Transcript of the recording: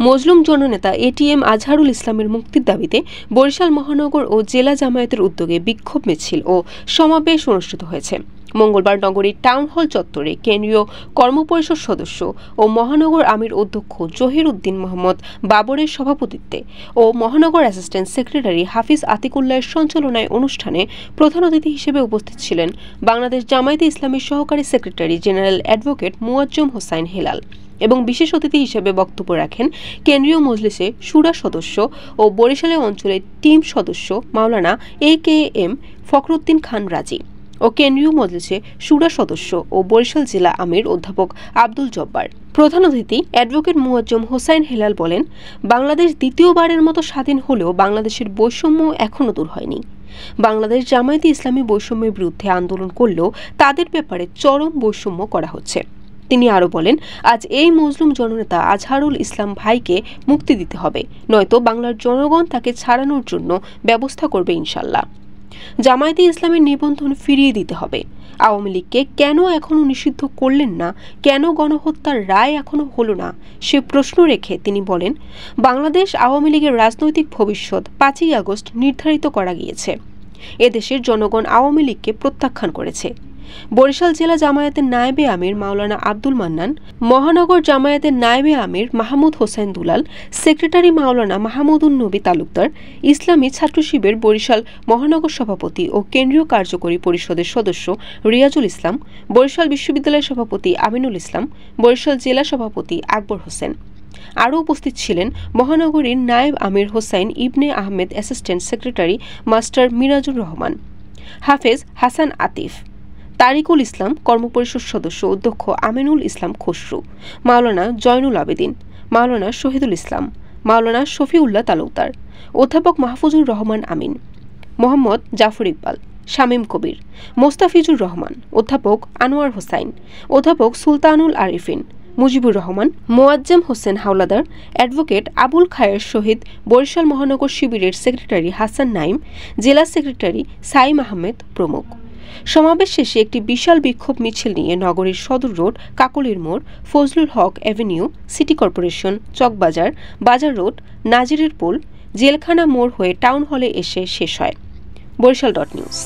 মজলুম জননেতা এটিএম আজহারুল ইসলামের মুক্তির দাবিতে বরিশাল মহানগর ও জেলা জামায়াতের উদ্যোগে বিক্ষোভ মিছিল ও সমাবেশ অনুষ্ঠিত হয়েছে। মঙ্গলবার নগরীর টাউন হল চত্বরে কেন্দ্রীয় কর্মপরিষদ সদস্য ও মহানগর আমির অধ্যক্ষ জহির উদ্দিন মোহাম্মদ বাবরের সভাপতিত্বে ও মহানগর অ্যাসিস্ট্যান্ট সেক্রেটারি হাফিজ আতিকুল্লাহর সঞ্চালনায় অনুষ্ঠানে প্রধান অতিথি হিসেবে উপস্থিত ছিলেন বাংলাদেশ জামায়াতে ইসলামীর সহকারী secretary general advocate Muazzam Hossain Helal এবং বিশেষ অতিথি হিসেবে বক্তব্য রাখেন কেন্দ্রীয় মজলিসে শুরা সদস্য ও বরিশাল অঞ্চলের টিম সদস্য মাওলানা AKM ফখরুদ্দিন খান রাজি ও কেন্দ্রীয় মজলিসে শুরা সদস্য ও বরিশাল জেলা আমির অধ্যাপক আব্দুল জব্বার। প্রধান অতিথি অ্যাডভোকেট মুয়াজ্জম হোসাইন হেলাল বলেন, বাংলাদেশ দ্বিতীয়বারের মতো স্বাধীন হলেও বাংলাদেশের বৈষম্য এখনও দূর হয়নি। বাংলাদেশ জামায়াতে ইসলামী বৈষম্যের বিরুদ্ধে আন্দোলন করলেও তাদের ব্যাপারে চরম বৈষম্য করা হচ্ছে। তিনি আরও বলেন, আজ এই মজলুম জননেতা আজহারুল ইসলাম ভাইকে মুক্তি দিতে হবে, নয়তো বাংলার জনগণ তাকে ছাড়ানোর জন্য ব্যবস্থা করবে ইনশাল্লাহ। জামায়াতে ইসলামের নিবন্ধন ফিরিয়ে দিতে হবে। আওয়ামী লীগকে কেন এখনও নিষিদ্ধ করলেন না, কেন গণহত্যার রায় এখনও হলো না, সে প্রশ্ন রেখে তিনি বলেন, বাংলাদেশ আওয়ামী লীগের রাজনৈতিক ভবিষ্যৎ 5ই আগস্ট নির্ধারিত করা গিয়েছে। এদেশের জনগণ আওয়ামী লীগকে প্রত্যাখ্যান করেছে। বরিশাল জেলা জামায়াতের নায়েবে আমির মাওলানা আব্দুল মান্নান, মহানগর জামায়াতের নায়েবে আমির মাহমুদ হোসেন দুলাল, সেক্রেটারি মাওলানা মাহমুদুন নবী তালুকদার, ইসলামী ছাত্র শিবির বরিশাল মহানগর সভাপতি ও কেন্দ্রীয় কার্যকরী পরিষদের সদস্য রিয়াজুল ইসলাম, বরিশাল বিশ্ববিদ্যালয়ের সভাপতি আমিনুল ইসলাম, বরিশাল জেলা সভাপতি আকবর হোসেন। আরও উপস্থিত ছিলেন মহানগরীর নায়েব আমির Hossain Ibne Ahmed, assistant secretary master Mirajur Rahman, হাফেজ হাসান আতিফ, তারিকুল ইসলাম, কর্মপরিষদ সদস্য অধ্যক্ষ আমিনুল ইসলাম খসরু, মাওলানা জয়নুল আবেদিন, মাওলানা শহীদুল ইসলাম, মাওলানা শফিউল্লাহ তালুকদার, অধ্যাপক মাহফুজুর রহমান আমিন, মোহাম্মদ জাফর ইকবাল, শামীম কবির, মোস্তাফিজুর রহমান, অধ্যাপক আনোয়ার হোসাইন, অধ্যাপক সুলতানুল আরিফিন, মুজিবুর রহমান, মোয়াজ্জেম হোসেন হাওলাদার, অ্যাডভোকেট আবুল খায়ের শহীদ, বরিশাল মহানগর শিবিরের সেক্রেটারি হাসান নাইম, জেলা সেক্রেটারি সাইম আহমেদ প্রমুখ। সমাবেশ শেষে একটি বিশাল বিক্ষোভ মিছিল নিয়ে নগরীর সদর রোড, কাকলির মোড়, ফজলুল হক অ্যাভিনিউ, সিটি কর্পোরেশন, চকবাজার, বাজার রোড, নাজিরের পোল, জেলখানা মোড় হয়ে টাউন হলে এসে শেষ হয়। বরিশাল.নিউজ।